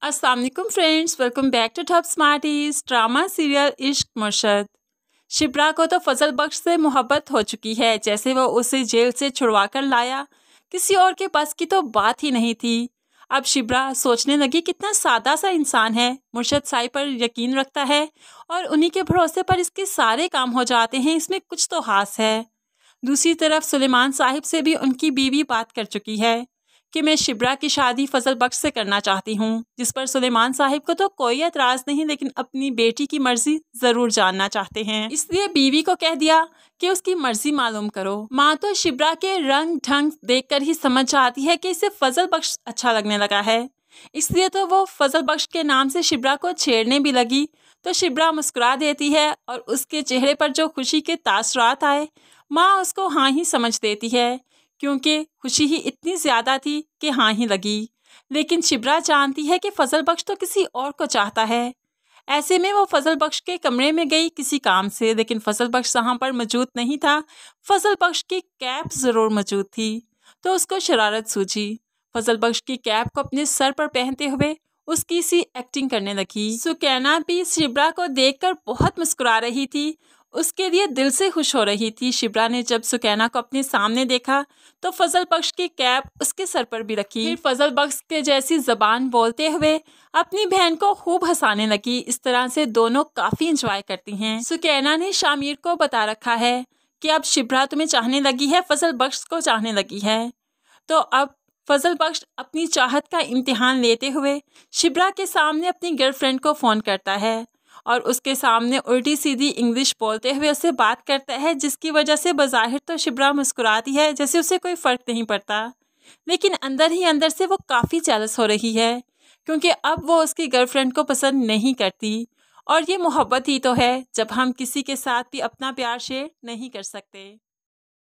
अस्सलाम वालेकुम friends, welcome back to top smarties. Drama serial Ishq Murshid. Shipra को तो फजल बख्श से मोहब्बत हो चुकी है। जैसे वो उसे जेल से छुड़वा कर लाया, किसी और के पास की तो बात ही नहीं थी। अब शिप्रा सोचने लगी कितना सादा सा इंसान है, मुर्शद साई पर यकीन रखता है और उन्हीं के भरोसे पर इसके सारे काम हो जाते हैं। इसमें कुछ तो हास है। दूसरी तरफ सुलेमान साहिब से भी उनकी बीवी बात कर चुकी है कि मैं शिप्रा की शादी फजल बख्श से करना चाहती हूँ, जिस पर सुलेमान साहिब को तो कोई एतराज़ नहीं, लेकिन अपनी बेटी की मर्जी ज़रूर जानना चाहते हैं। इसलिए बीवी को कह दिया कि उसकी मर्जी मालूम करो। माँ तो शिप्रा के रंग ढंग देखकर ही समझ जाती है कि इसे फजल बख्श अच्छा लगने लगा है, इसलिए तो वो फजल बख्श के नाम से शिप्रा को छेड़ने भी लगी। तो शिप्रा मुस्कुरा देती है और उसके चेहरे पर जो खुशी के तासरात आए, माँ उसको हाँ ही समझ देती है, क्योंकि खुशी ही इतनी ज़्यादा थी कि हाँ ही लगी। लेकिन शिप्रा जानती है कि फजल बख्श तो किसी और को चाहता है। ऐसे में वो फजल बख्श के कमरे में गई किसी काम से, लेकिन फजल बख्श वहाँ पर मौजूद नहीं था। फजल बख्श की कैप ज़रूर मौजूद थी, तो उसको शरारत सूझी। फजल बख्श की कैप को अपने सर पर पहनते हुए उसकी सी एक्टिंग करने लगी। सुकैना भी शिप्रा को देखकर बहुत मुस्कुरा रही थी, उसके लिए दिल से खुश हो रही थी। शिप्रा ने जब सुकैना को अपने सामने देखा तो फजल बख्श की कैप उसके सर पर भी रखी। फिर फजल बख्श के जैसी जबान बोलते हुए अपनी बहन को खूब हंसाने लगी। इस तरह से दोनों काफी इंजॉय करती हैं। सुकैना ने शामिर को बता रखा है कि अब शिप्रा तुम्हें चाहने लगी है, फजल बख्श को चाहने लगी है। तो अब फजल बख्श अपनी चाहत का इम्तिहान लेते हुए शिप्रा के सामने अपनी गर्लफ्रेंड को फ़ोन करता है और उसके सामने उल्टी सीधी इंग्लिश बोलते हुए उससे बात करता है, जिसकी वजह से बज़ाहिर तो शिप्रा मुस्कुराती है, जैसे उसे कोई फ़र्क नहीं पड़ता, लेकिन अंदर ही अंदर से वो काफ़ी जेलस हो रही है, क्योंकि अब वो उसकी गर्लफ्रेंड को पसंद नहीं करती। और ये मोहब्बत ही तो है, जब हम किसी के साथ भी अपना प्यार शेयर नहीं कर सकते।